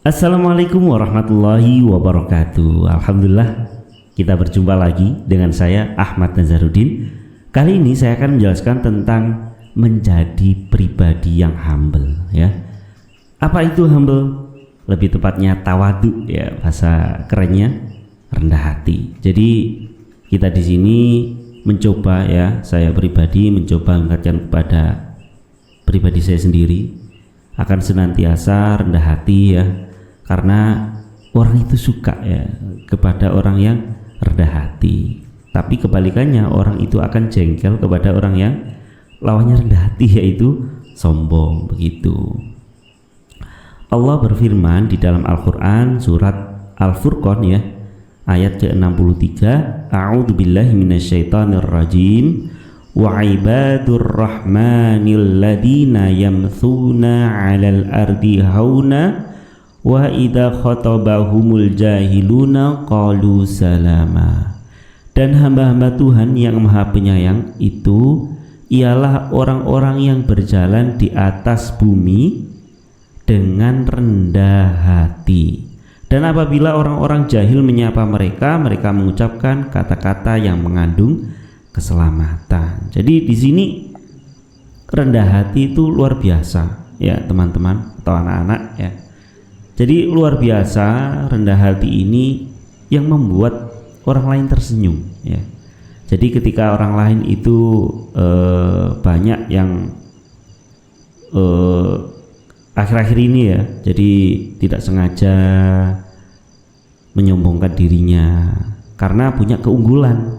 Assalamualaikum warahmatullahi wabarakatuh. Alhamdulillah kita berjumpa lagi dengan saya Ahmad Nazarudin. Kali ini saya akan menjelaskan tentang menjadi pribadi yang humble ya. Apa itu humble? Lebih tepatnya tawadu ya, bahasa kerennya rendah hati. Jadi kita di sini mencoba ya, saya pribadi mencoba mengingatkan kepada pribadi saya sendiri akan senantiasa rendah hati ya. Karena orang itu suka ya kepada orang yang rendah hati, tapi kebalikannya orang itu akan jengkel kepada orang yang lawannya rendah hati, yaitu sombong. Begitu Allah berfirman di dalam Al-Quran surat Al-Furqan ya, ayat ke-63, a'udzubillahi minasyaitonirrajim, wa ibadur rahmanil ladina yamthuna 'alal ardi hauna wa idza khatabahumul jahiluna qalu salama. Dan hamba-hamba Tuhan yang Maha Penyayang itu ialah orang-orang yang berjalan di atas bumi dengan rendah hati. Dan apabila orang-orang jahil menyapa mereka, mereka mengucapkan kata-kata yang mengandung keselamatan. Jadi di sini rendah hati itu luar biasa ya teman-teman atau anak-anak ya. Jadi luar biasa rendah hati ini yang membuat orang lain tersenyum ya. Jadi ketika orang lain itu banyak yang akhir-akhir ini ya, jadi tidak sengaja menyombongkan dirinya karena punya keunggulan.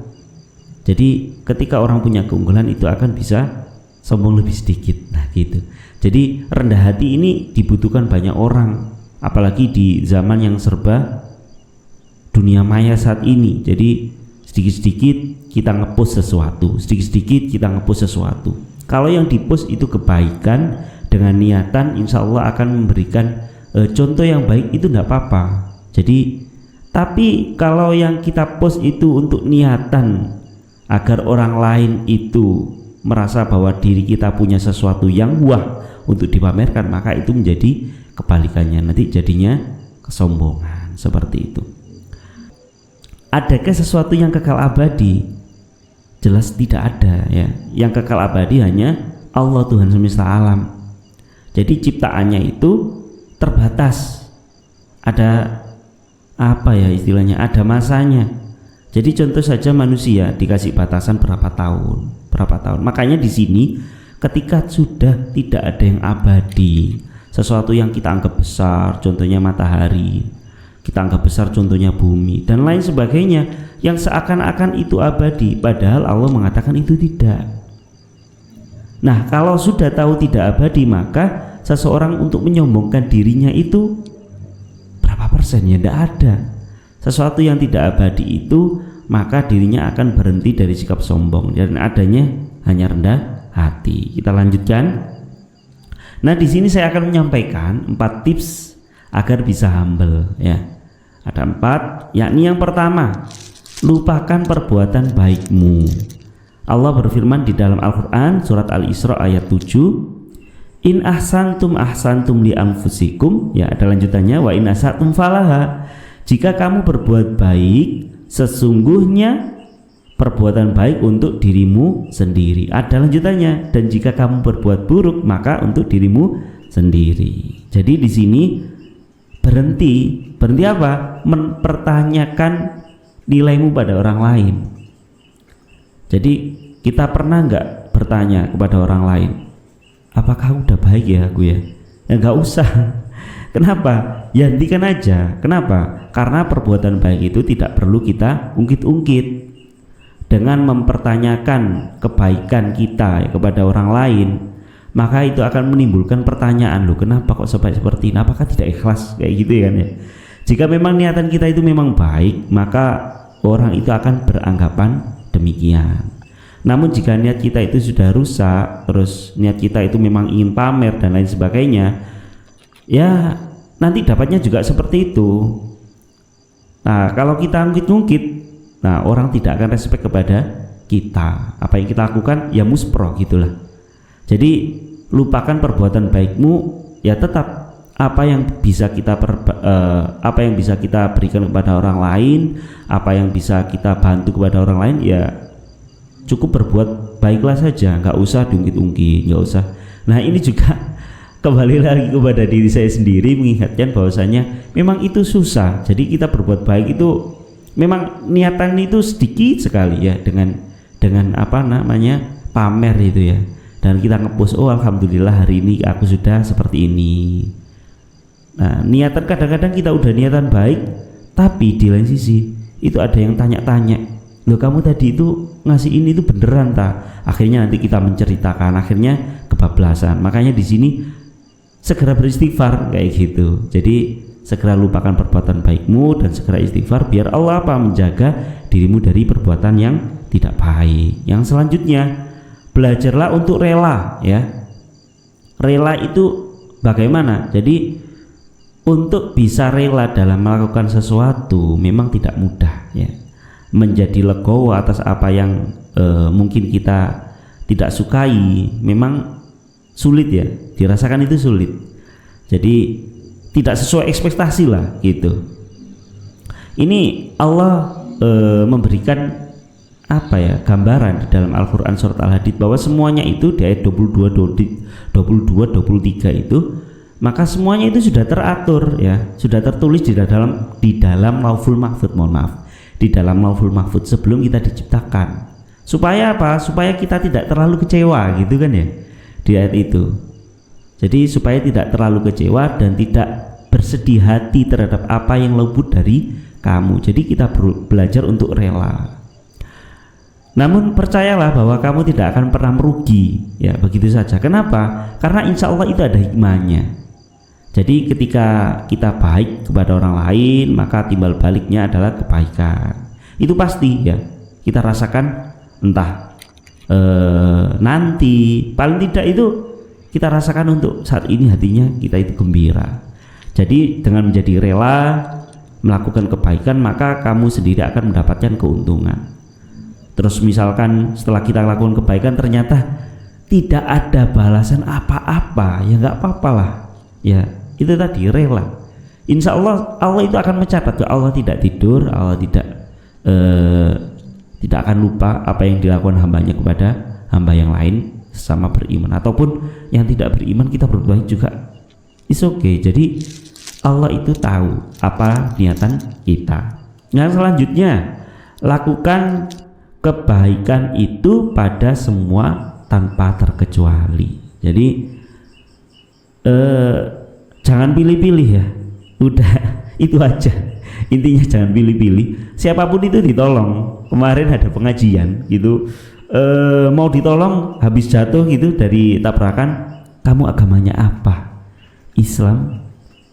Jadi ketika orang punya keunggulan itu akan bisa sombong lebih sedikit. Nah gitu. Jadi rendah hati ini dibutuhkan banyak orang, apalagi di zaman yang serba dunia maya saat ini. Jadi sedikit-sedikit kita ngepost sesuatu, sedikit-sedikit kita ngepost sesuatu. Kalau yang dipost itu kebaikan dengan niatan, insya Allah akan memberikan contoh yang baik, itu tidak apa-apa. Jadi tapi kalau yang kita post itu untuk niatan agar orang lain itu merasa bahwa diri kita punya sesuatu yang wah untuk dipamerkan, maka itu menjadi kebalikannya, nanti jadinya kesombongan. Seperti itu. Adakah sesuatu yang kekal abadi? Jelas tidak ada ya. Yang kekal abadi hanya Allah, Tuhan semesta alam. Jadi ciptaannya itu terbatas, ada apa ya istilahnya, ada masanya. Jadi contoh saja manusia dikasih batasan berapa tahun. Makanya di sini ketika sudah tidak ada yang abadi, sesuatu yang kita anggap besar, contohnya matahari, kita anggap besar contohnya bumi dan lain sebagainya, yang seakan-akan itu abadi, padahal Allah mengatakan itu tidak. Nah kalau sudah tahu tidak abadi, maka seseorang untuk menyombongkan dirinya itu berapa persen ya? Tidak ada. Sesuatu yang tidak abadi itu, maka dirinya akan berhenti dari sikap sombong dan adanya hanya rendah hati. Kita lanjutkan. Nah di sini saya akan menyampaikan 4 tips agar bisa humble ya. Ada 4, yakni yang pertama, lupakan perbuatan baikmu. Allah berfirman di dalam Al-Quran surat Al-Isra ayat 7, in ahsantum ahsantum li anfusikum ya, ada lanjutannya, wa in asatum falaha. Jika kamu berbuat baik, sesungguhnya perbuatan baik untuk dirimu sendiri. Ada lanjutannya, dan jika kamu berbuat buruk maka untuk dirimu sendiri. Jadi di sini berhenti apa? Mempertanyakan nilaimu pada orang lain. Jadi kita pernah nggak bertanya kepada orang lain, apakah udah baik ya aku ya? Ya nggak usah. Kenapa? Ya hentikan aja. Kenapa? Karena perbuatan baik itu tidak perlu kita ungkit-ungkit. Dengan mempertanyakan kebaikan kita ya, kepada orang lain, maka itu akan menimbulkan pertanyaan, loh kenapa kok seperti ini? Apakah tidak ikhlas? Kayak gitu kan ya. Jika memang niatan kita itu memang baik, maka orang itu akan beranggapan demikian. Namun jika niat kita itu sudah rusak, terus niat kita itu memang ingin pamer dan lain sebagainya, ya nanti dapatnya juga seperti itu. Nah kalau kita ungkit-ungkit, nah orang tidak akan respect kepada kita. Apa yang kita lakukan ya musproh gitulah. Jadi lupakan perbuatan baikmu, ya tetap apa yang bisa kita apa yang bisa kita berikan kepada orang lain, apa yang bisa kita bantu kepada orang lain, ya cukup berbuat baiklah saja, nggak usah diungkit-ungkit, nggak usah. Nah ini juga kembali lagi kepada diri saya sendiri, mengingatkan bahwasanya memang itu susah. Jadi kita berbuat baik itu memang niatan itu sedikit sekali ya, dengan apa namanya pamer itu ya, dan kita ngepost, oh alhamdulillah hari ini aku sudah seperti ini. Nah niatan kadang-kadang kita udah niatan baik, tapi di lain sisi itu ada yang tanya-tanya, loh kamu tadi itu ngasih ini itu beneran tak? Akhirnya nanti kita menceritakan, akhirnya kebablasan. Makanya di sini segera beristighfar kayak gitu. Jadi segera lupakan perbuatan baikmu dan segera istighfar biar Allah menjaga dirimu dari perbuatan yang tidak baik. Yang selanjutnya, belajarlah untuk rela ya. Rela itu bagaimana? Jadi untuk bisa rela dalam melakukan sesuatu memang tidak mudah ya. Menjadi legowo atas apa yang mungkin kita tidak sukai memang sulit ya, dirasakan itu sulit. Jadi tidak sesuai ekspektasi lah gitu. Ini Allah memberikan apa ya, gambaran di dalam Al-Quran surat Al-Hadid bahwa semuanya itu di ayat 22, 23 itu, maka semuanya itu sudah teratur ya, sudah tertulis di dalam Lauhul Mahfuz, mohon maaf, di dalam Lauhul Mahfuz sebelum kita diciptakan. Supaya apa? Supaya kita tidak terlalu kecewa gitu kan ya di ayat itu. Jadi supaya tidak terlalu kecewa dan tidak bersedih hati terhadap apa yang luput dari kamu. Jadi kita belajar untuk rela. Namun percayalah bahwa kamu tidak akan pernah merugi ya, begitu saja. Kenapa? Karena insya Allah itu ada hikmahnya. Jadi ketika kita baik kepada orang lain, maka timbal baliknya adalah kebaikan. Itu pasti ya, kita rasakan entah nanti, paling tidak itu kita rasakan untuk saat ini hatinya kita itu gembira. Jadi dengan menjadi rela melakukan kebaikan, maka kamu sendiri akan mendapatkan keuntungan. Terus misalkan setelah kita lakukan kebaikan ternyata tidak ada balasan apa-apa, ya nggak apa-apa lah ya, itu tadi rela. Insya Allah Allah itu akan mencatat. Allah tidak tidur, Allah tidak akan lupa apa yang dilakukan hambanya kepada hamba yang lain sesama beriman, ataupun yang tidak beriman kita berbuat juga it's okay. Jadi Allah itu tahu apa niatan kita. Yang selanjutnya, lakukan kebaikan itu pada semua tanpa terkecuali. Jadi jangan pilih-pilih ya, udah itu aja intinya, jangan pilih-pilih. Siapapun itu ditolong. Kemarin ada pengajian gitu, mau ditolong habis jatuh gitu dari tabrakan, kamu agamanya apa? Islam,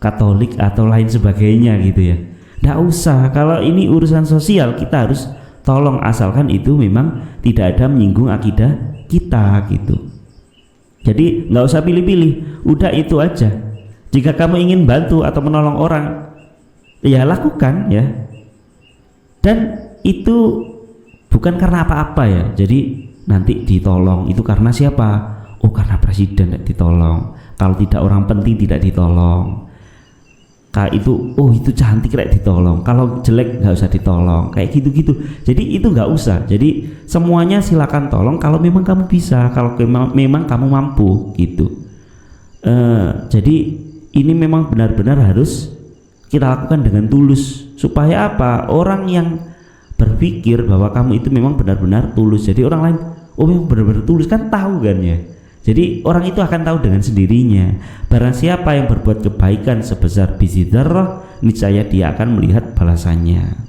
Katolik atau lain sebagainya gitu ya. Nggak usah, kalau ini urusan sosial kita harus tolong, asalkan itu memang tidak ada menyinggung akidah kita gitu. Jadi nggak usah pilih-pilih, udah itu aja. Jika kamu ingin bantu atau menolong orang, ya lakukan ya. Dan itu bukan karena apa-apa ya. Jadi nanti ditolong itu karena siapa? Oh karena presiden ditolong. Kalau tidak orang penting tidak ditolong. Kayak itu, oh itu cantik kayak ditolong, kalau jelek nggak usah ditolong, kayak gitu-gitu. Jadi itu nggak usah. Jadi semuanya silakan tolong kalau memang kamu bisa, kalau memang kamu mampu gitu. Jadi ini memang benar-benar harus kita lakukan dengan tulus. Supaya apa? Orang yang berpikir bahwa kamu itu memang benar-benar tulus. Jadi orang lain, oh memang benar-benar tulus, kan tahu kan ya. Jadi orang itu akan tahu dengan sendirinya. Barang siapa yang berbuat kebaikan sebesar biji dzarrah, niscaya dia akan melihat balasannya.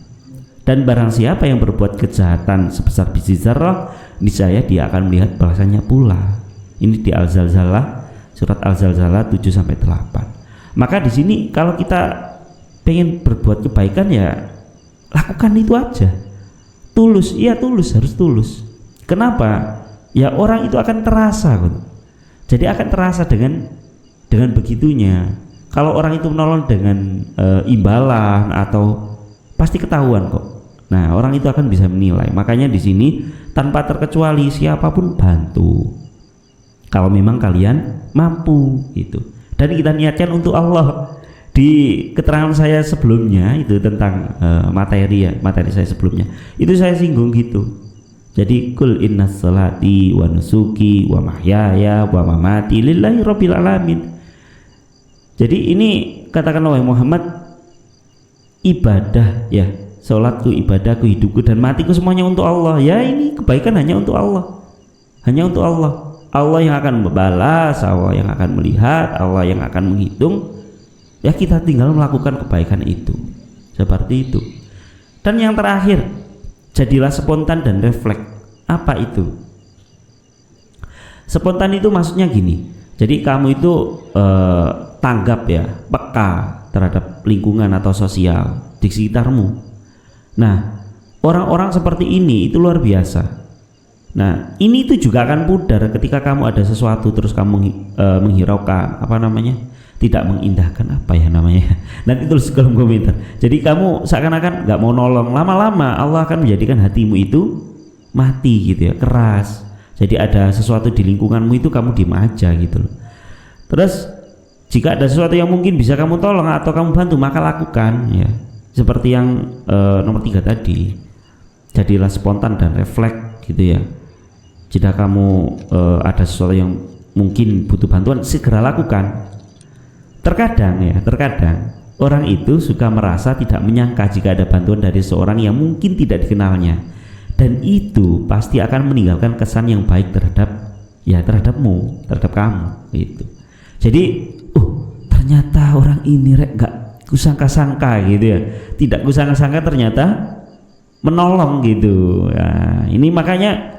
Dan barang siapa yang berbuat kejahatan sebesar biji dzarrah, niscaya dia akan melihat balasannya pula. Ini di Al-Zalzalah, surat Al-Zalzalah 7-8. Maka di sini kalau kita pengen berbuat kebaikan ya lakukan itu aja. Tulus, iya tulus, harus tulus. Kenapa? Ya orang itu akan terasa kan. Jadi akan terasa dengan begitunya. Kalau orang itu menolong dengan imbalan atau pasti ketahuan kok. Nah orang itu akan bisa menilai. Makanya di sini tanpa terkecuali siapapun bantu kalau memang kalian mampu gitu. dan kita niatkan untuk Allah. Di keterangan saya sebelumnya itu tentang materi saya sebelumnya itu saya singgung gitu. Jadi kul inna salati wa nusuki wa mahyaya wa mamati lillahi rabbil alamin. Jadi ini katakan wahai Muhammad, ibadah ya, salatku, ibadahku, hidupku dan matiku semuanya untuk Allah. Ya ini kebaikan hanya untuk Allah, hanya untuk Allah. Allah yang akan membalas, Allah yang akan melihat, Allah yang akan menghitung. Ya kita tinggal melakukan kebaikan itu, seperti itu. Dan yang terakhir, jadilah spontan dan refleks. Apa itu? Spontan itu maksudnya gini. Jadi kamu itu tanggap ya, peka terhadap lingkungan atau sosial di sekitarmu. Nah, orang-orang seperti ini itu luar biasa. Nah, ini itu juga akan pudar ketika kamu ada sesuatu terus kamu menghiraukan, apa namanya? Tidak mengindahkan, apa ya namanya, nanti tulis di kolom komentar. Jadi kamu seakan-akan nggak mau nolong, lama-lama Allah akan menjadikan hatimu itu mati gitu ya, keras. Jadi ada sesuatu di lingkunganmu itu kamu diem aja gitu loh. Terus jika ada sesuatu yang mungkin bisa kamu tolong atau kamu bantu, maka lakukan ya. Seperti yang nomor 3 tadi, jadilah spontan dan refleks gitu ya. Jika kamu ada sesuatu yang mungkin butuh bantuan, segera lakukan. Terkadang orang itu suka merasa tidak menyangka jika ada bantuan dari seorang yang mungkin tidak dikenalnya, dan itu pasti akan meninggalkan kesan yang baik terhadapmu, terhadap kamu gitu. Jadi ternyata orang ini gak kusangka-sangka gitu ya, tidak kusangka-sangka ternyata menolong gitu ya. Ini makanya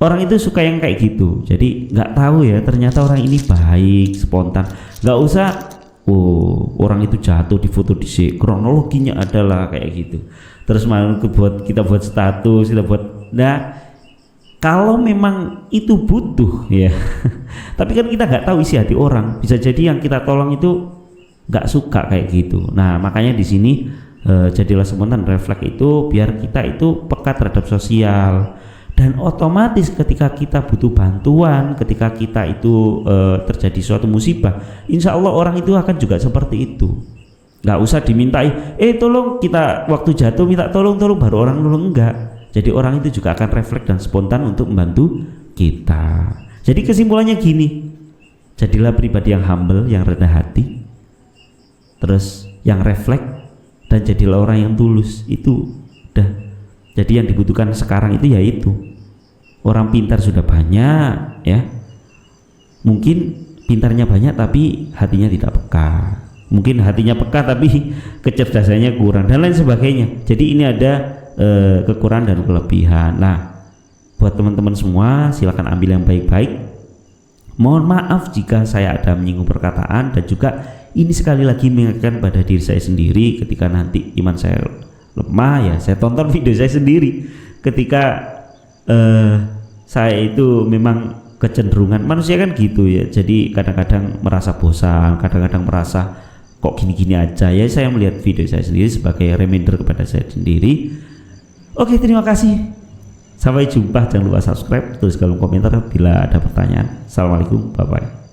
orang itu suka yang kayak gitu. Jadi nggak tahu ya, ternyata orang ini baik, spontan. Nggak usah orang itu jatuh di foto di kronologinya adalah kayak gitu. Terus mau kita buat status, kita buat. Nah, kalau memang itu butuh ya. Tapi kan kita nggak tahu isi hati orang. Bisa jadi yang kita tolong itu nggak suka kayak gitu. Nah, makanya di sini jadilah spontan refleks itu biar kita itu peka terhadap sosial. Dan otomatis ketika kita butuh bantuan, ketika kita itu terjadi suatu musibah, insya Allah orang itu akan juga seperti itu. Nggak usah dimintai, tolong, kita waktu jatuh minta tolong baru orang nolong, enggak. Jadi orang itu juga akan refleks dan spontan untuk membantu kita. Jadi kesimpulannya gini, jadilah pribadi yang humble, yang rendah hati, terus yang refleks, dan jadilah orang yang tulus. Itu udah. Jadi yang dibutuhkan sekarang itu yaitu orang pintar sudah banyak ya, mungkin pintarnya banyak tapi hatinya tidak peka, mungkin hatinya peka tapi kecerdasannya kurang dan lain sebagainya. Jadi ini ada kekurangan dan kelebihan. Nah, buat teman-teman semua silakan ambil yang baik-baik. Mohon maaf jika saya ada menyinggung perkataan, dan juga ini sekali lagi mengingatkan pada diri saya sendiri ketika nanti iman saya lemah ya, saya tonton video saya sendiri ketika saya itu memang kecenderungan manusia kan gitu ya. Jadi kadang-kadang merasa bosan, kadang-kadang merasa kok gini-gini aja ya. Saya melihat video saya sendiri sebagai reminder kepada saya sendiri. Oke, terima kasih, sampai jumpa. Jangan lupa subscribe, tulis kolom komentar bila ada pertanyaan. Assalamualaikum, bye bye.